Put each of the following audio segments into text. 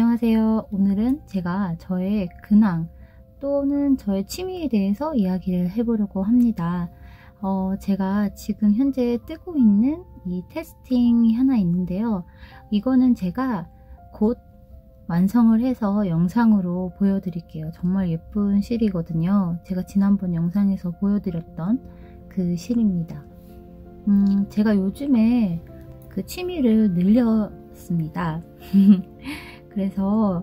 안녕하세요. 오늘은 제가 저의 근황 또는 저의 취미에 대해서 이야기를 해보려고 합니다. 제가 지금 현재 뜨고 있는 이 테스팅이 하나 있는데요. 이거는 제가 곧 완성을 해서 영상으로 보여드릴게요. 정말 예쁜 실이거든요. 제가 지난번 영상에서 보여드렸던 그 실입니다. 제가 요즘에 그 취미를 늘렸습니다. 그래서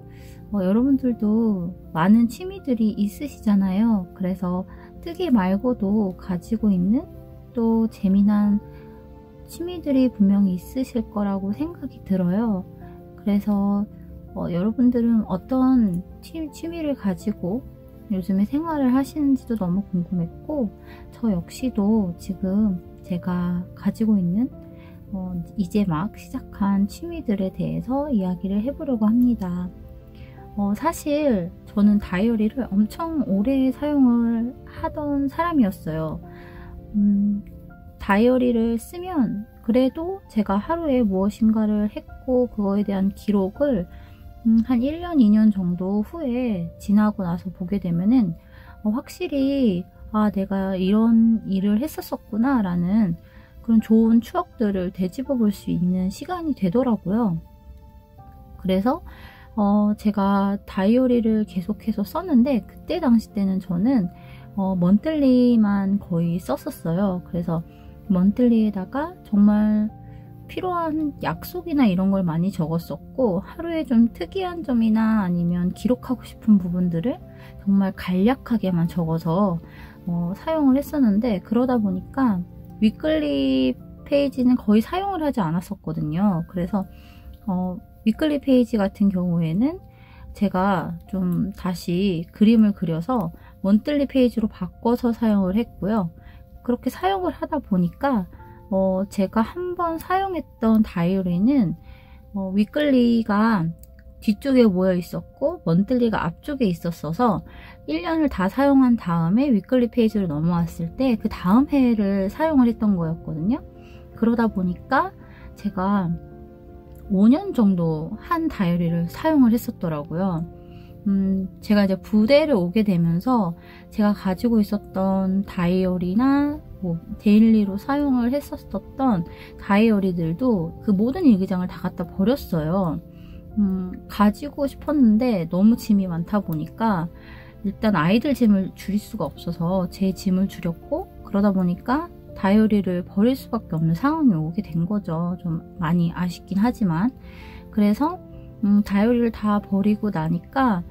여러분들도 많은 취미들이 있으시잖아요. 그래서 뜨개 말고도 가지고 있는 또 재미난 취미들이 분명히 있으실 거라고 생각이 들어요. 그래서 여러분들은 어떤 취미를 가지고 요즘에 생활을 하시는지도 너무 궁금했고, 저 역시도 지금 제가 가지고 있는 이제 막 시작한 취미들에 대해서 이야기를 해보려고 합니다. 사실 저는 다이어리를 엄청 오래 사용을 하던 사람이었어요. 다이어리를 쓰면 그래도 제가 하루에 무엇인가를 했고 그거에 대한 기록을 한 1년, 2년 정도 후에 지나고 나서 보게 되면은 확실히 내가 이런 일을 했었구나 라는 그런 좋은 추억들을 되짚어 볼 수 있는 시간이 되더라고요. 그래서 제가 다이어리를 계속해서 썼는데, 그때 당시 때는 저는 먼틀리만 거의 썼었어요. 그래서 먼틀리에다가 정말 필요한 약속이나 이런 걸 많이 적었었고, 하루에 좀 특이한 점이나 아니면 기록하고 싶은 부분들을 정말 간략하게만 적어서 사용을 했었는데, 그러다 보니까 위클리 페이지는 거의 사용을 하지 않았었거든요. 그래서 위클리 페이지 같은 경우에는 제가 좀 다시 그림을 그려서 먼틀리 페이지로 바꿔서 사용을 했고요. 그렇게 사용을 하다 보니까 제가 한번 사용했던 다이어리는 위클리가 뒤쪽에 모여 있었고 먼틀리가 앞쪽에 있었어서 1년을 다 사용한 다음에 위클리 페이지로 넘어왔을 때 그 다음 해를 사용을 했던 거였거든요. 그러다 보니까 제가 5년 정도 한 다이어리를 사용을 했었더라고요. 제가 이제 부대를 오게 되면서 제가 가지고 있었던 다이어리나 데일리로 사용을 했었던 다이어리들도 그 모든 일기장을 다 갖다 버렸어요. 가지고 싶었는데 너무 짐이 많다 보니까 일단 아이들 짐을 줄일 수가 없어서 제 짐을 줄였고, 그러다 보니까 다이어리를 버릴 수밖에 없는 상황이 오게 된 거죠. 좀 많이 아쉽긴 하지만. 그래서 다이어리를 다 버리고 나니까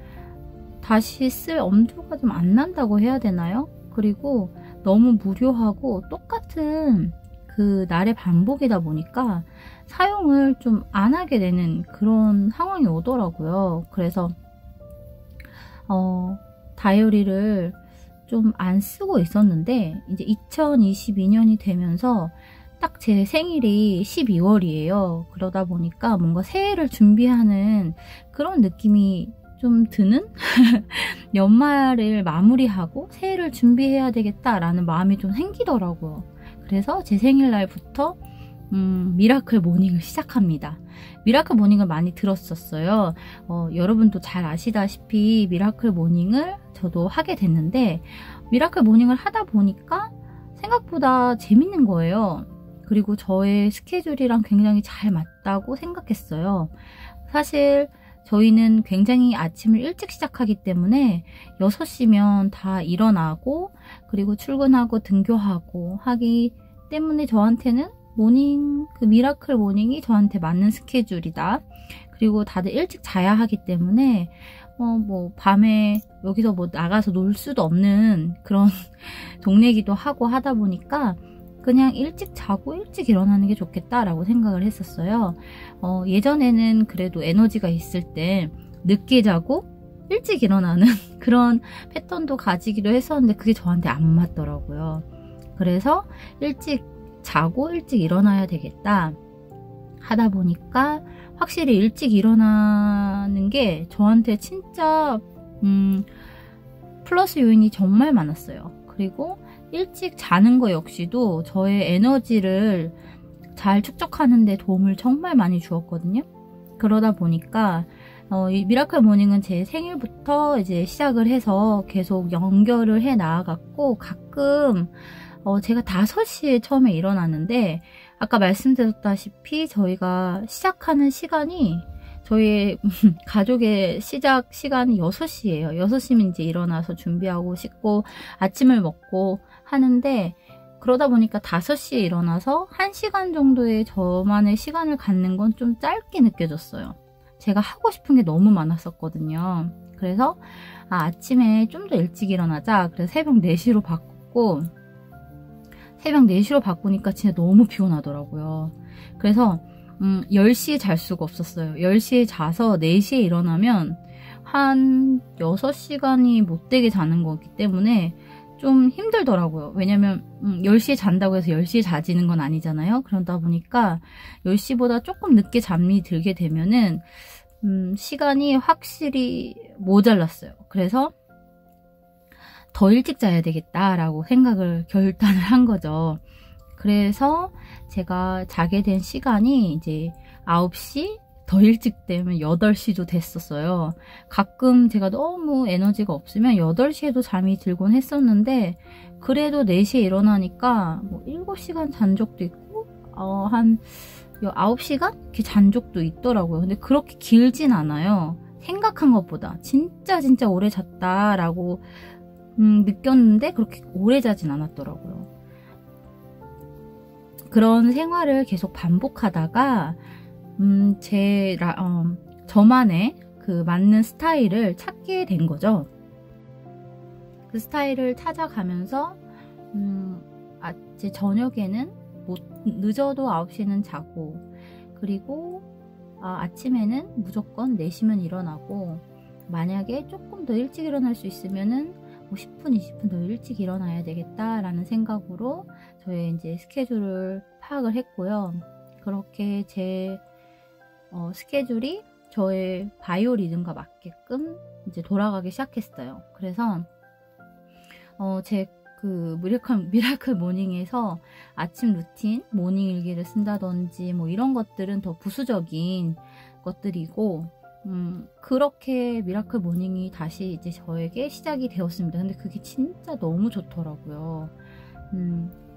다시 쓸 엄두가 좀 안 난다고 해야 되나요? 그리고 너무 무료하고 똑같은 그 날의 반복이다 보니까 사용을 좀 안 하게 되는 그런 상황이 오더라고요. 그래서 다이어리를 좀 안 쓰고 있었는데, 이제 2022년이 되면서 딱 제 생일이 12월이에요. 그러다 보니까 뭔가 새해를 준비하는 그런 느낌이 좀 드는 연말을 마무리하고 새해를 준비해야 되겠다라는 마음이 좀 생기더라고요. 그래서 제 생일날부터 미라클 모닝을 시작합니다. 미라클 모닝을 많이 들었었어요. 여러분도 잘 아시다시피 미라클 모닝을 저도 하게 됐는데, 미라클 모닝을 하다 보니까 생각보다 재밌는 거예요. 그리고 저의 스케줄이랑 굉장히 잘 맞다고 생각했어요. 사실 저희는 굉장히 아침을 일찍 시작하기 때문에 6시면 다 일어나고 그리고 출근하고 등교하고 하기 때문에 저한테는 그 미라클 모닝이 저한테 맞는 스케줄이다. 그리고 다들 일찍 자야 하기 때문에 밤에 여기서 나가서 놀 수도 없는 그런 동네기도 하고 하다 보니까 그냥 일찍 자고 일찍 일어나는 게 좋겠다라고 생각을 했었어요. 예전에는 그래도 에너지가 있을 때 늦게 자고 일찍 일어나는 그런 패턴도 가지기도 했었는데 그게 저한테 안 맞더라고요. 그래서 일찍 자고 일찍 일어나야 되겠다 하다 보니까 확실히 일찍 일어나는 게 저한테 진짜 플러스 요인이 정말 많았어요. 그리고 일찍 자는 거 역시도 저의 에너지를 잘 축적하는 데 도움을 정말 많이 주었거든요. 그러다 보니까 이 미라클 모닝은 제 생일부터 이제 시작을 해서 계속 연결을 해 나아갔고, 가끔 제가 5시에 처음에 일어나는데, 아까 말씀드렸다시피 저희가 시작하는 시간이, 저희 가족의 시작 시간이 6시예요. 6시면 이제 일어나서 준비하고 씻고 아침을 먹고 하는데, 그러다 보니까 5시에 일어나서 1시간 정도의 저만의 시간을 갖는 건 좀 짧게 느껴졌어요. 제가 하고 싶은 게 너무 많았었거든요. 그래서 아침에 좀 더 일찍 일어나자. 그래서 새벽 4시로 바꿨고, 새벽 4시로 바꾸니까 진짜 너무 피곤하더라고요. 그래서 10시에 잘 수가 없었어요. 10시에 자서 4시에 일어나면 한 6시간이 못되게 자는 거기 때문에 좀 힘들더라고요. 왜냐면 10시에 잔다고 해서 10시에 자지는 건 아니잖아요. 그러다 보니까 10시보다 조금 늦게 잠이 들게 되면은 시간이 확실히 모자랐어요. 그래서 더 일찍 자야 되겠다라고 결단을 한 거죠. 그래서 제가 자게 된 시간이 이제 9시, 더 일찍 되면 8시도 됐었어요. 가끔 제가 너무 에너지가 없으면 8시에도 잠이 들곤 했었는데, 그래도 4시에 일어나니까 뭐 7시간 잔 적도 있고, 한 9시간? 이렇게 잔 적도 있더라고요. 근데 그렇게 길진 않아요. 생각한 것보다. 진짜 오래 잤다라고 느꼈는데, 그렇게 오래 자진 않았더라고요. 그런 생활을 계속 반복하다가 저만의 그 맞는 스타일을 찾게 된 거죠. 그 스타일을 찾아가면서 제 저녁에는 늦어도 9시는 자고, 그리고 아침에는 무조건 4시면 일어나고, 만약에 조금 더 일찍 일어날 수 있으면은 10분, 20분 더 일찍 일어나야 되겠다라는 생각으로 저의 이제 스케줄을 파악을 했고요. 그렇게 제 스케줄이 저의 바이오 리듬과 맞게끔 이제 돌아가기 시작했어요. 그래서 제 그 미라클 모닝에서 아침 루틴, 모닝 일기를 쓴다든지 뭐 이런 것들은 더 부수적인 것들이고, 그렇게 미라클 모닝이 다시 이제 저에게 시작이 되었습니다. 근데 그게 진짜 너무 좋더라고요.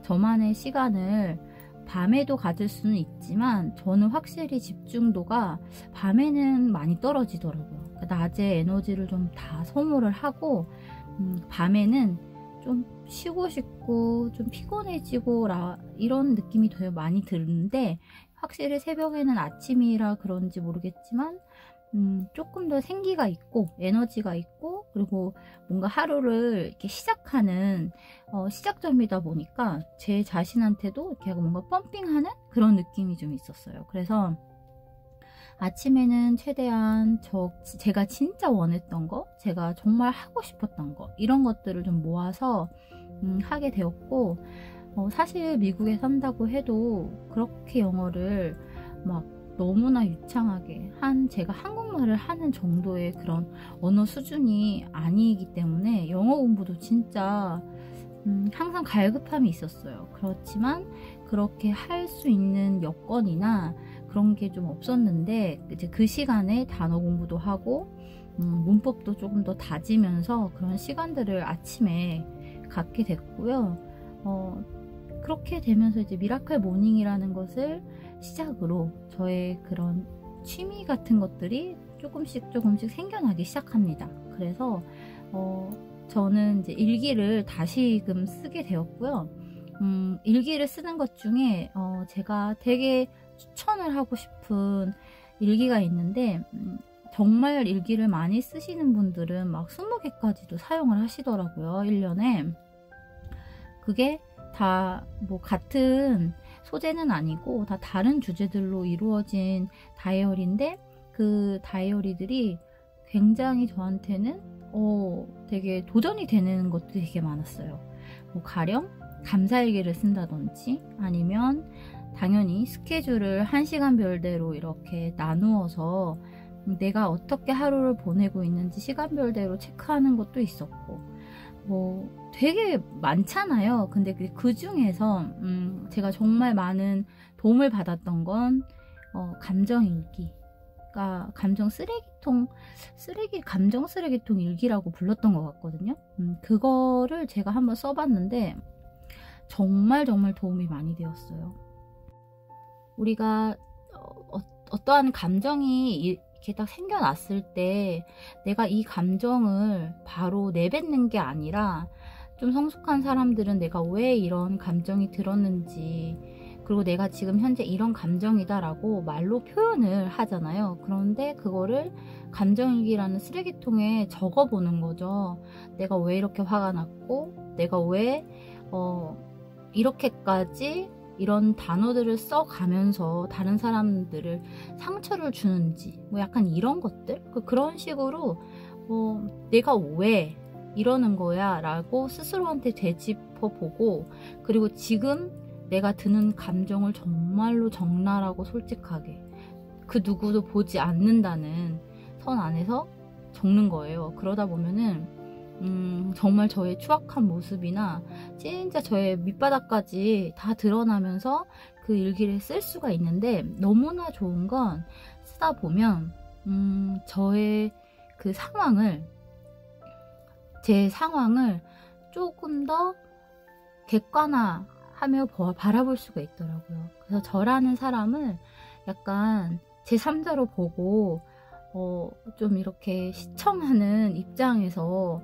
저만의 시간을 밤에도 가질 수는 있지만, 저는 확실히 집중도가 밤에는 많이 떨어지더라고요. 그러니까 낮에 에너지를 좀 다 소모를 하고, 밤에는 좀 쉬고 싶고 좀 피곤해지고 이런 느낌이 더 많이 드는데, 확실히 새벽에는 아침이라 그런지 모르겠지만 조금 더 생기가 있고 에너지가 있고, 그리고 뭔가 하루를 이렇게 시작하는 시작점이다 보니까 제 자신한테도 이렇게 뭔가 펌핑하는 그런 느낌이 좀 있었어요. 그래서 아침에는 최대한 제가 진짜 원했던 거, 제가 정말 하고 싶었던 거, 이런 것들을 좀 모아서 하게 되었고, 사실 미국에 산다고 해도 그렇게 영어를 막 너무나 유창하게 제가 한국말을 하는 정도의 그런 언어 수준이 아니기 때문에 영어 공부도 진짜 항상 갈급함이 있었어요. 그렇지만 그렇게 할 수 있는 여건이나 그런 게 좀 없었는데, 이제 그 시간에 단어 공부도 하고 문법도 조금 더 다지면서 그런 시간들을 아침에 갖게 됐고요. 그렇게 되면서 이제 미라클 모닝이라는 것을 시작으로 저의 그런 취미 같은 것들이 조금씩 생겨나기 시작합니다. 그래서 저는 이제 일기를 다시금 쓰게 되었고요. 일기를 쓰는 것 중에 제가 되게 추천을 하고 싶은 일기가 있는데, 정말 일기를 많이 쓰시는 분들은 막 20개까지도 사용을 하시더라고요. 1년에. 그게 다 뭐 같은 소재는 아니고 다 다른 주제들로 이루어진 다이어리인데, 그 다이어리들이 굉장히 저한테는 되게 도전이 되는 것들이 되게 많았어요. 뭐 가령 감사일기를 쓴다든지, 아니면 당연히 스케줄을 1시간 별대로 이렇게 나누어서 내가 어떻게 하루를 보내고 있는지 시간별대로 체크하는 것도 있었고, 뭐 되게 많잖아요. 근데 그 중에서 제가 정말 많은 도움을 받았던 건 감정일기, 감정 쓰레기통 일기라고 불렀던 것 같거든요. 그거를 제가 한번 써봤는데 정말 도움이 많이 되었어요. 우리가 어떠한 감정이 이렇게 딱 생겨났을 때 내가 이 감정을 바로 내뱉는 게 아니라, 좀 성숙한 사람들은 내가 왜 이런 감정이 들었는지, 그리고 내가 지금 현재 이런 감정이다 라고 말로 표현을 하잖아요. 그런데 그거를 감정일기라는 쓰레기통에 적어보는 거죠. 내가 왜 이렇게 화가 났고, 내가 왜 이렇게까지 이런 단어들을 써가면서 다른 사람들을 상처를 주는지, 뭐 약간 이런 것들? 그런 식으로 내가 왜 이러는 거야 라고 스스로한테 되짚어보고, 그리고 지금 내가 드는 감정을 정말로 적나라하고 솔직하게 그 누구도 보지 않는다는 선 안에서 적는 거예요. 그러다 보면은 정말 저의 추악한 모습이나 진짜 저의 밑바닥까지 다 드러나면서 그 일기를 쓸 수가 있는데, 너무나 좋은 건 쓰다 보면 저의 그 제 상황을 조금 더 객관화하며 바라볼 수가 있더라고요. 그래서 저라는 사람을 약간 제3자로 보고 좀 이렇게 시청하는 입장에서,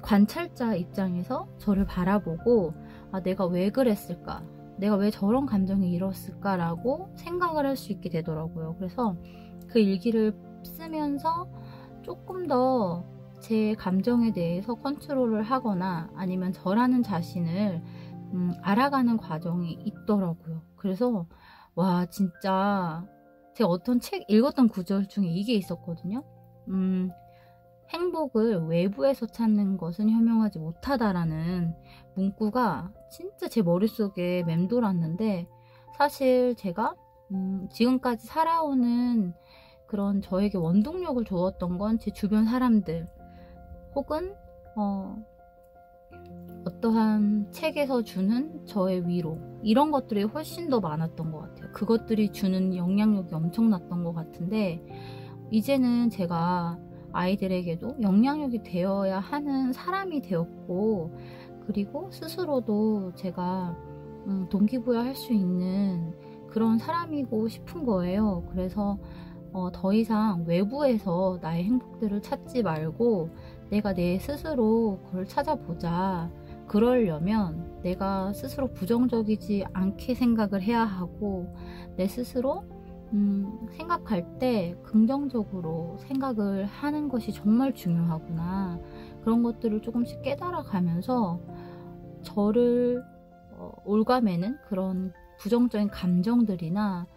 관찰자 입장에서 저를 바라보고, 아, 내가 왜 그랬을까? 내가 왜 저런 감정이 일었을까? 라고 생각을 할 수 있게 되더라고요. 그래서 그 일기를 쓰면서 조금 더 제 감정에 대해서 컨트롤을 하거나 아니면 저라는 자신을 알아가는 과정이 있더라고요. 그래서 와, 진짜 제가 어떤 책 읽었던 구절 중에 이게 있었거든요. 행복을 외부에서 찾는 것은 현명하지 못하다라는 문구가 진짜 제 머릿속에 맴돌았는데, 사실 제가 지금까지 살아오는 그런 저에게 원동력을 주었던 건 제 주변 사람들, 혹은 어떠한 책에서 주는 저의 위로, 이런 것들이 훨씬 더 많았던 것 같아요. 그것들이 주는 영향력이 엄청났던 것 같은데, 이제는 제가 아이들에게도 영향력이 되어야 하는 사람이 되었고, 그리고 스스로도 제가 동기부여할 수 있는 그런 사람이고 싶은 거예요. 그래서 더 이상 외부에서 나의 행복들을 찾지 말고 내가 내 스스로 그걸 찾아보자. 그러려면 내가 스스로 부정적이지 않게 생각을 해야 하고, 내 스스로 생각할 때 긍정적으로 생각을 하는 것이 정말 중요하구나. 그런 것들을 조금씩 깨달아 가면서 저를 올가매는 그런 부정적인 감정들이나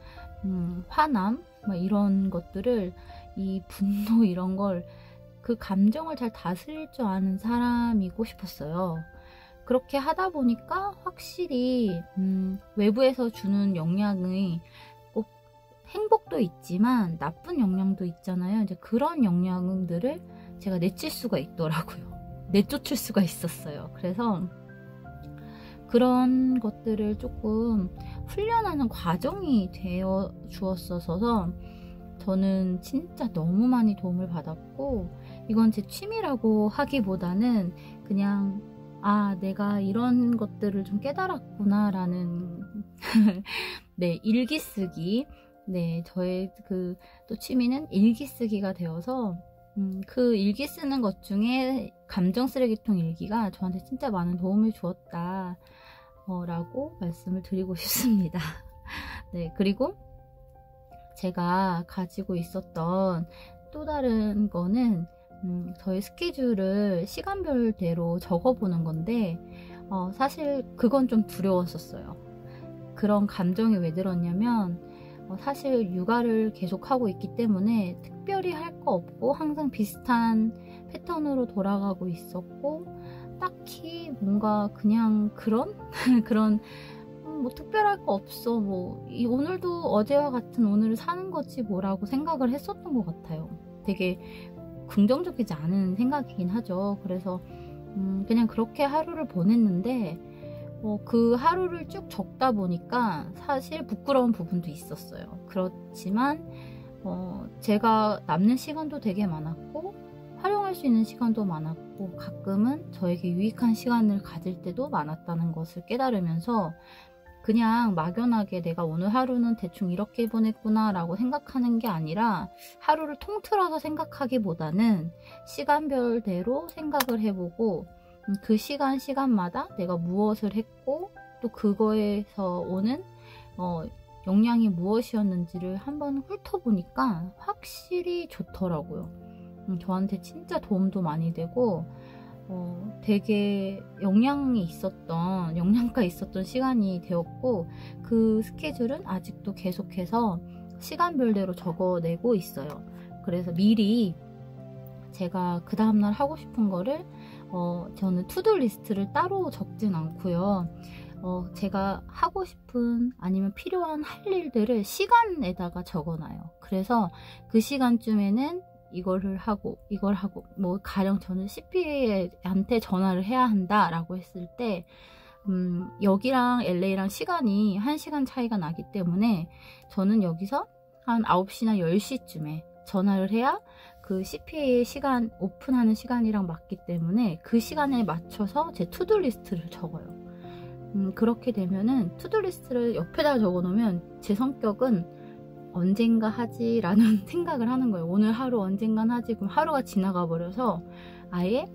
화남, 이런 것들을, 이 분노 이런 걸, 그 감정을 잘 다스릴 줄 아는 사람이고 싶었어요. 그렇게 하다 보니까 확실히 외부에서 주는 영향이 꼭 행복도 있지만 나쁜 영향도 있잖아요. 이제 그런 영향들을 제가 내칠 수가 있더라고요. 내쫓을 수가 있었어요. 그래서 그런 것들을 조금 훈련하는 과정이 되어 주었어서 저는 진짜 너무 많이 도움을 받았고, 이건 제 취미라고 하기보다는 그냥 내가 이런 것들을 좀 깨달았구나 라는 네, 일기 쓰기. 네, 저의 또 취미는 일기 쓰기가 되어서 그 일기 쓰는 것 중에 감정 쓰레기통 일기가 저한테 진짜 많은 도움을 주었다 라고 말씀을 드리고 싶습니다. 네, 그리고 제가 가지고 있었던 또 다른 거는 저의 스케줄을 시간별대로 적어보는 건데, 사실 그건 좀 두려웠었어요. 그런 감정이 왜 들었냐면, 사실 육아를 계속하고 있기 때문에 특별히 할 거 없고 항상 비슷한 패턴으로 돌아가고 있었고, 딱히 뭔가 그냥 그런 뭐 특별할 거 없어, 오늘도 어제와 같은 오늘을 사는 거지 뭐라고 생각을 했었던 것 같아요. 되게 긍정적이지 않은 생각이긴 하죠. 그래서 그냥 그렇게 하루를 보냈는데, 그 하루를 쭉 적다 보니까 사실 부끄러운 부분도 있었어요. 그렇지만 제가 남는 시간도 되게 많았고 활용할 수 있는 시간도 많았고 가끔은 저에게 유익한 시간을 가질 때도 많았다는 것을 깨달으면서 그냥 막연하게 내가 오늘 하루는 대충 이렇게 보냈구나 라고 생각하는 게 아니라 하루를 통틀어서 생각하기보다는 시간별대로 생각을 해보고 그 시간마다 내가 무엇을 했고 또 그거에서 오는 영향이 무엇이었는지를 한번 훑어보니까 확실히 좋더라고요. 저한테 진짜 도움도 많이 되고 되게 영양가 있었던 시간이 되었고 그 스케줄은 아직도 계속해서 시간별대로 적어내고 있어요. 그래서 미리 제가 그 다음날 하고 싶은 거를 저는 투두 리스트를 따로 적진 않고요. 제가 하고 싶은 아니면 필요한 할 일들을 시간에다가 적어놔요. 그래서 그 시간쯤에는 이걸 하고 뭐 가령 저는 CPA한테 전화를 해야 한다 라고 했을 때 여기랑 LA랑 시간이 1시간 차이가 나기 때문에 저는 여기서 한 9시나 10시쯤에 전화를 해야 그 CPA 시간 오픈하는 시간이랑 맞기 때문에 그 시간에 맞춰서 제 투두 리스트를 적어요. 그렇게 되면은 투두 리스트를 옆에다 적어 놓으면 제 성격은 언젠가 하지 라는 생각을 하는 거예요. 오늘 하루 언젠간 하지. 그럼 하루가 지나가 버려서 아예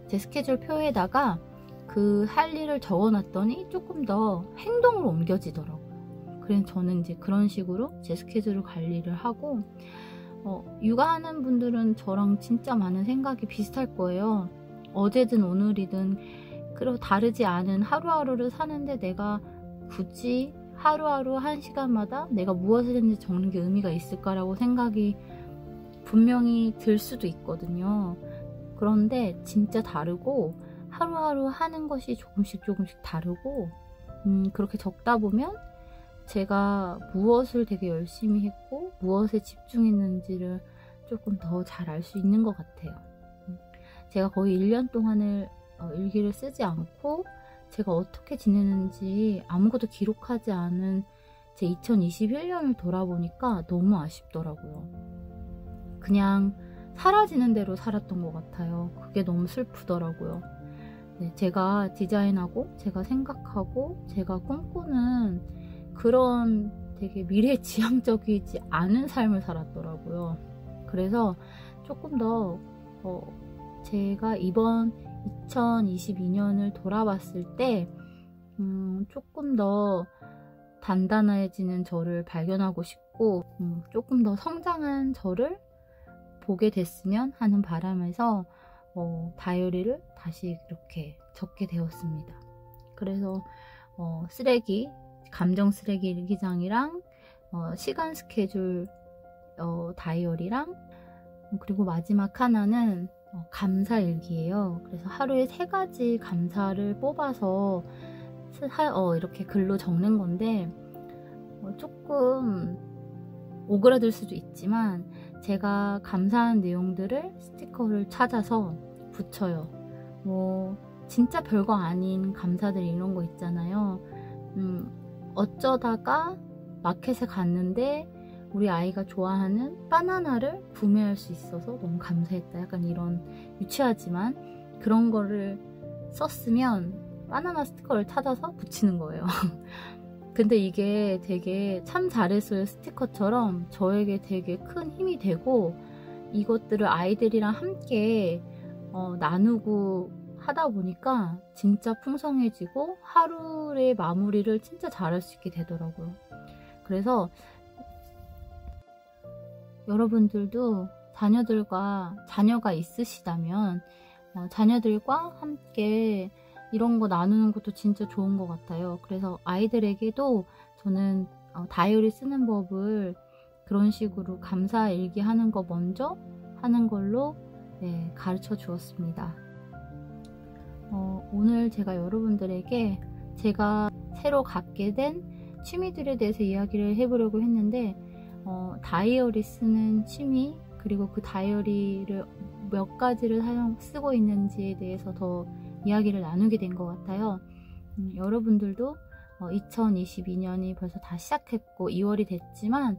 제 스케줄 표에다가 그 할 일을 적어 놨더니 조금 더 행동으로 옮겨지더라고요. 그래서 저는 이제 그런 식으로 제 스케줄을 관리를 하고 육아하는 분들은 저랑 진짜 많은 생각이 비슷할 거예요. 어제든 오늘이든 그리고 다르지 않은 하루하루를 사는데 내가 굳이 하루하루 1시간마다 내가 무엇을 했는지 적는 게 의미가 있을까라고 생각이 분명히 들 수도 있거든요. 그런데 진짜 다르고 하루하루 하는 것이 조금씩 다르고 그렇게 적다 보면 제가 무엇을 되게 열심히 했고 무엇에 집중했는지를 조금 더 잘 알 수 있는 것 같아요. 제가 거의 1년 동안을 일기를 쓰지 않고 제가 어떻게 지내는지 아무것도 기록하지 않은 제 2021년을 돌아보니까 너무 아쉽더라고요. 그냥 사라지는 대로 살았던 것 같아요. 그게 너무 슬프더라고요. 네, 제가 디자인하고 제가 생각하고 제가 꿈꾸는 그런 되게 미래지향적이지 않은 삶을 살았더라고요. 그래서 조금 더 제가 이번 2022년을 돌아봤을 때 조금 더 단단해지는 저를 발견하고 싶고 조금 더 성장한 저를 보게 됐으면 하는 바람에서 다이어리를 다시 이렇게 적게 되었습니다. 그래서 감정 쓰레기 일기장이랑 시간 스케줄 다이어리랑 그리고 마지막 하나는 감사 일기예요. 그래서 하루에 3가지 감사를 뽑아서 이렇게 글로 적는 건데 조금 오그라들 수도 있지만 제가 감사한 내용들을 스티커를 찾아서 붙여요. 뭐 진짜 별거 아닌 감사들 이런 거 있잖아요. 어쩌다가 마켓에 갔는데 우리 아이가 좋아하는 바나나를 구매할 수 있어서 너무 감사했다. 약간 이런 유치하지만 그런 거를 썼으면 바나나 스티커를 찾아서 붙이는 거예요. 근데 이게 되게 참 잘했어요 스티커처럼 저에게 되게 큰 힘이 되고 이것들을 아이들이랑 함께 나누고 하다 보니까 진짜 풍성해지고 하루의 마무리를 진짜 잘할 수 있게 되더라고요. 그래서 여러분들도 자녀가 있으시다면 자녀들과 함께 이런 거 나누는 것도 진짜 좋은 것 같아요. 그래서 아이들에게도 저는 다이어리 쓰는 법을 그런 식으로 감사 일기하는 거 먼저 하는 걸로 가르쳐 주었습니다. 오늘 제가 여러분들에게 제가 새로 갖게 된 취미들에 대해서 이야기를 해보려고 했는데 다이어리 쓰는 취미 그리고 그 다이어리를 몇 가지를 쓰고 있는지에 대해서 더 이야기를 나누게 된 것 같아요. 여러분들도 2022년이 벌써 다 시작했고 2월이 됐지만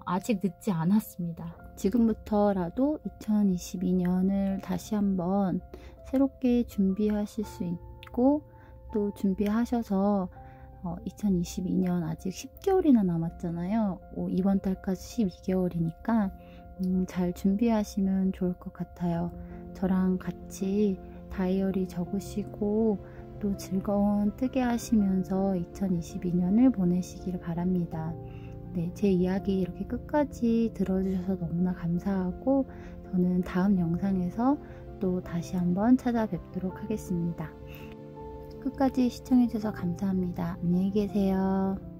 아직 늦지 않았습니다. 지금부터라도 2022년을 다시 한번 새롭게 준비하실 수 있고, 또 준비하셔서 2022년 아직 10개월이나 남았잖아요. 이번 달까지 12개월이니까 잘 준비하시면 좋을 것 같아요. 저랑 같이 다이어리 적으시고 또 즐거운 뜨개 하시면서 2022년을 보내시길 바랍니다. 네, 제 이야기 이렇게 끝까지 들어주셔서 너무나 감사하고, 저는 다음 영상에서 또 다시 한번 찾아뵙도록 하겠습니다. 끝까지 시청해주셔서 감사합니다. 안녕히 계세요.